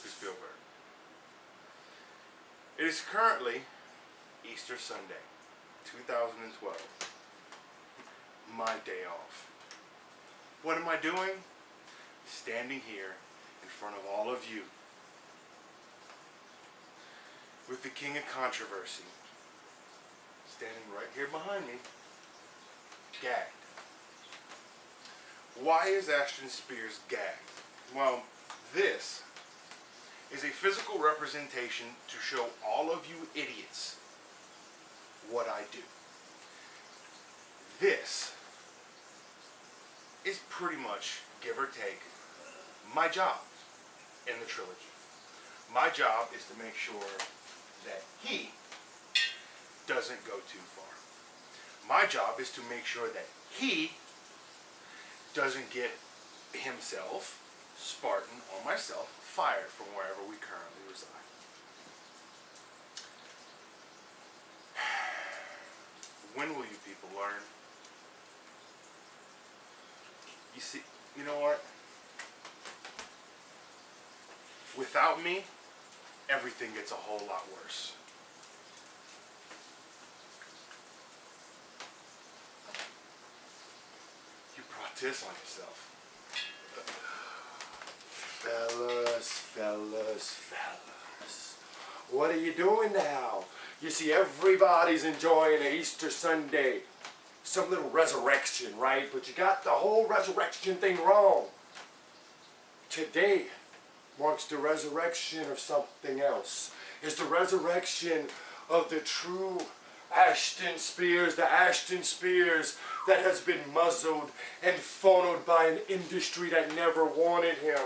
Spielberg. It is currently Easter Sunday, 2012. My day off. What am I doing? Standing here in front of all of you with the king of controversy standing right here behind me, gagged. Why is Ashton Spears gagged? Well, this is a physical representation to show all of you idiots what I do. This is pretty much, give or take, my job in the trilogy. My job is to make sure that he doesn't go too far. My job is to make sure that he doesn't get himself, Spartan, or myself fired from wherever we currently reside. When will you people learn? You see, you know what? Without me, everything gets a whole lot worse. You brought this on yourself. Fellas. What are you doing now? You see, everybody's enjoying an Easter Sunday. Some little resurrection, right? But you got the whole resurrection thing wrong. Today marks the resurrection of something else. It's the resurrection of the true Ashton Spears, the Ashton Spears that has been muzzled and funneled by an industry that never wanted him.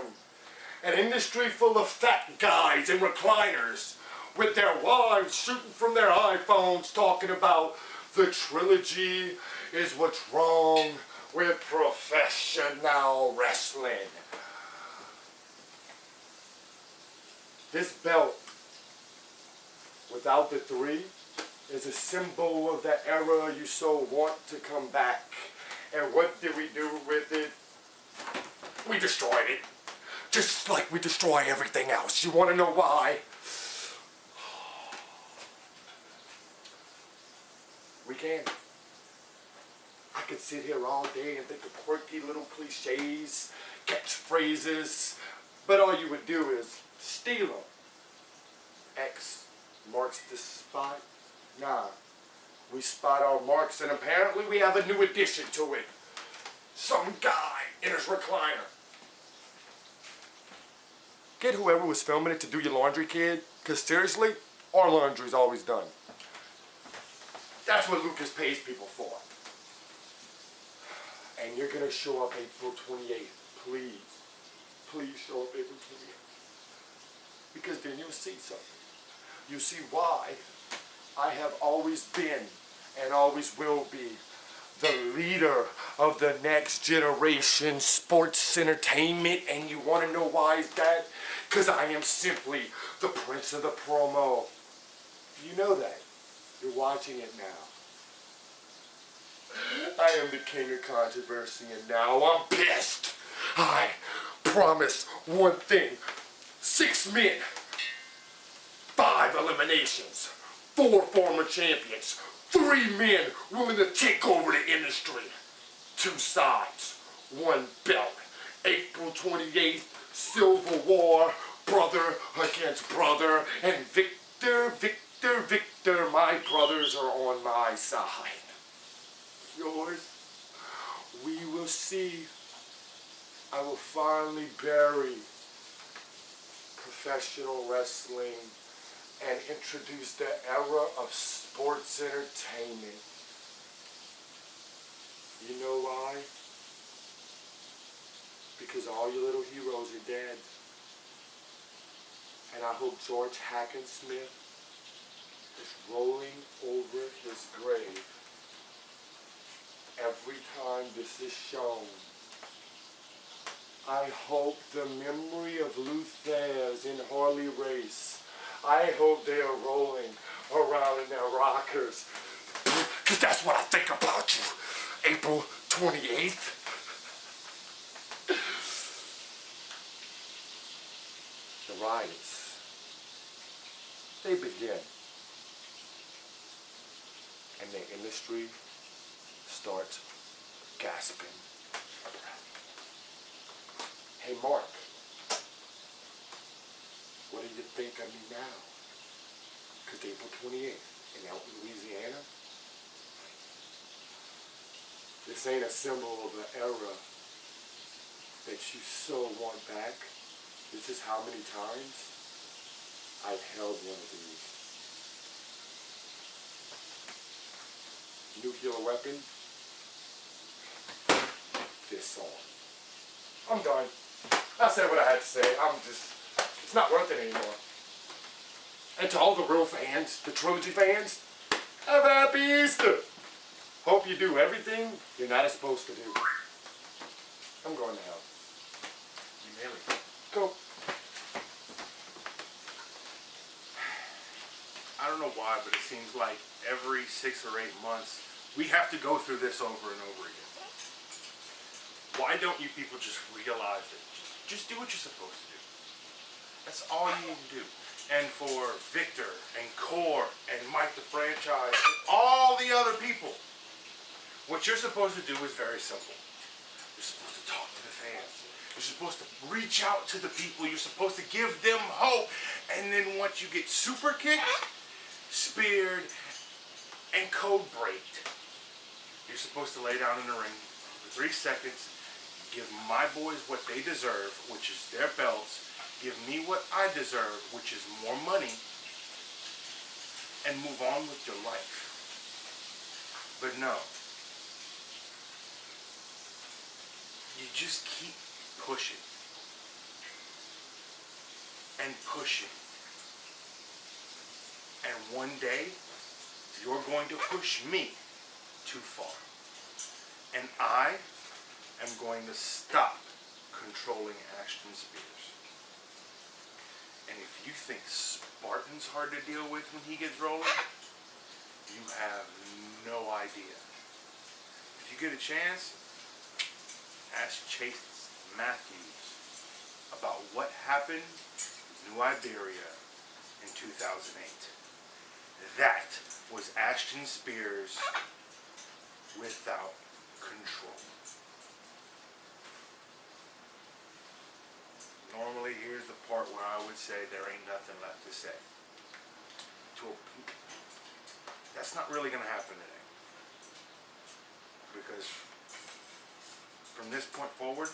An industry full of fat guys in recliners with their wives shooting from their iPhones talking about the trilogy is what's wrong with professional wrestling. This belt, without the 3, is a symbol of the era you so want to come back. And what did we do with it? We destroyed it. Just like we destroy everything else. You want to know why? We can. I could sit here all day and think of quirky little cliches, catchphrases, but all you would do is steal them. X marks the spot. Nah, we spot our marks, and apparently we have a new addition to it. Some guy in his recliner. Get whoever was filming it to do your laundry, kid, because seriously, our laundry's always done. That's what Lucas pays people for. And you're gonna show up April 28th, please. Please show up April 28th. Because then you'll see something. You see why I have always been and always will be the leader of the next generation sports entertainment. And you want to know why is that? Because I am simply the prince of the promo. You know that. You're watching it now. I am the king of controversy, and now I'm pissed. I promise one thing. 6 men, 5 eliminations, 4 former champions, 3 men willing to take over the industry. 2 sides, 1 belt. April 28th, Civil War, brother against brother, and victor, my brothers are on my side. Yours, we will see. I will finally bury professional wrestling and introduce the era of sports entertainment. You know why? Because all your little heroes are dead. And I hope George Hackensmith is rolling over his grave every time this is shown. I hope the memory of Luthers in Harley Race, I hope they are rolling around in their rockers. Because that's what I think about you, April 28th. The riots, they begin. And the industry starts gasping for breath. Hey, Mark, what do you think of me now? Because April 28th in Elton, Louisiana, this ain't a symbol of the era that you so want back. This is how many times I've held one of these. Nuclear weapon, this song. I'm done. I said what I had to say. It's not worth it anymore. And to all the real fans, the Trilogy fans, have a happy Easter. Hope you do everything you're not supposed to do. I'm going to hell. You nailed it. Go. I don't know why, but it seems like every 6 or 8 months, we have to go through this over and over again. Why don't you people just realize it? Just do what you're supposed to do. That's all you need to do. And for Victor and Core and Mike the Franchise and all the other people, what you're supposed to do is very simple. You're supposed to talk to the fans. You're supposed to reach out to the people. You're supposed to give them hope. And then once you get super kicked, speared, and code breaked, you're supposed to lay down in the ring for 3 seconds, give my boys what they deserve, which is their belts, give me what I deserve, which is more money, and move on with your life. But no. You just keep pushing. And pushing. And one day, you're going to push me too far. And I am going to stop controlling Ashton Spears. And if you think Spartan's hard to deal with when he gets rolling, you have no idea. If you get a chance, ask Chase Matthews about what happened in New Iberia in 2008. That was Ashton Spears without control. Normally, here's the part where I would say there ain't nothing left to say. That's not really going to happen today. Because from this point forward,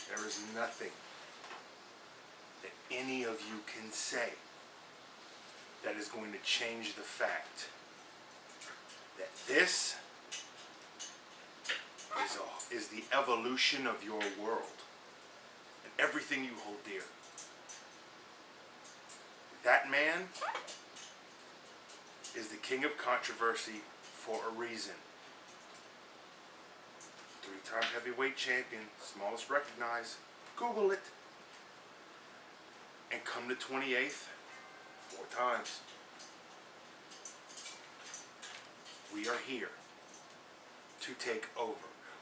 there is nothing that any of you can say that is going to change the fact that this is the evolution of your world and everything you hold dear. That man is the king of controversy for a reason. 3-time heavyweight champion, smallest recognized. Google it. And come to 28th, 4 times. We are here to take over.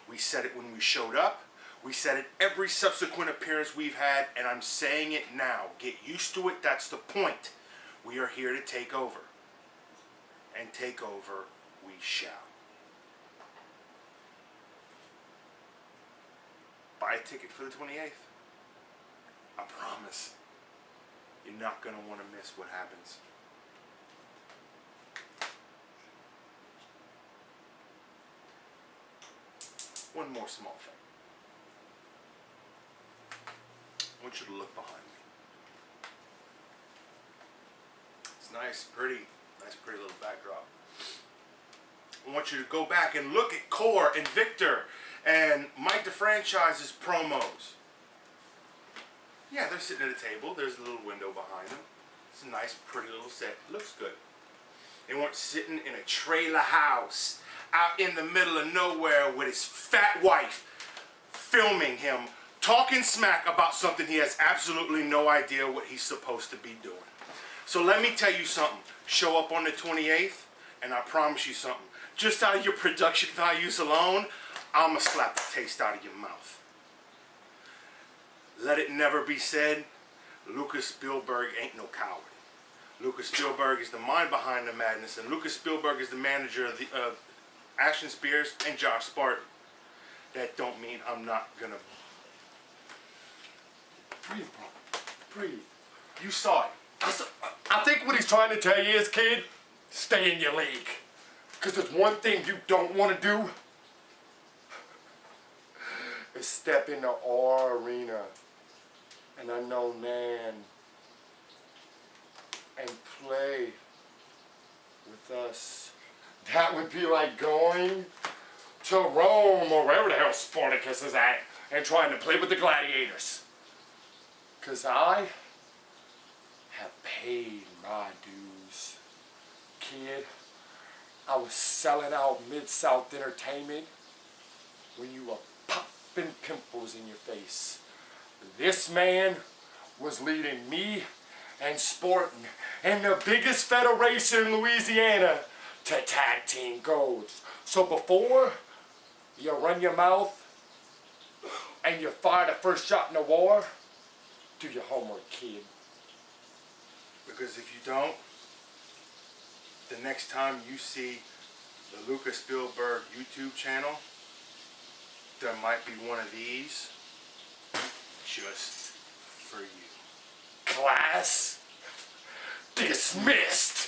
We said it when we showed up. We said it every subsequent appearance we've had, and I'm saying it now. Get used to it. That's the point. We are here to take over. And take over we shall. Buy a ticket for the 28th. I promise. You're not going to want to miss what happens. One more small thing. I want you to look behind me. It's nice, pretty little backdrop. I want you to go back and look at Core and Victor and Mike the Franchise's promos. Yeah, they're sitting at a table. There's a little window behind them. It's a nice, pretty little set. It looks good. They weren't sitting in a trailer house out in the middle of nowhere with his fat wife filming him, talking smack about something he has absolutely no idea what he's supposed to be doing. So let me tell you something. Show up on the 28th, and I promise you something. Just out of your production values alone, I'm going to slap the taste out of your mouth. let it never be said, Lucas Spielberg ain't no coward. Lucas Spielberg is the mind behind the madness, and Lucas Spielberg is the manager of Ashton Spears and Josh Spartan. That don't mean I'm not gonna... Breathe, bro. Breathe. You saw it. I think what he's trying to tell you is, kid, stay in your league. Because there's one thing you don't want to do. Is step into our arena, an unknown man, and play with us. That would be like going to Rome or wherever the hell Spartacus is at and trying to play with the gladiators. Because I have paid my dues. Kid, I was selling out Mid-South Entertainment when you were popping pimples in your face. This man was leading me and Spartan and the biggest federation in Louisiana to tag team golds. So before you run your mouth and you fire the first shot in the war, do your homework, kid. Because if you don't, the next time you see the Lucas Spielberg YouTube channel, there might be one of these just for you. Class dismissed.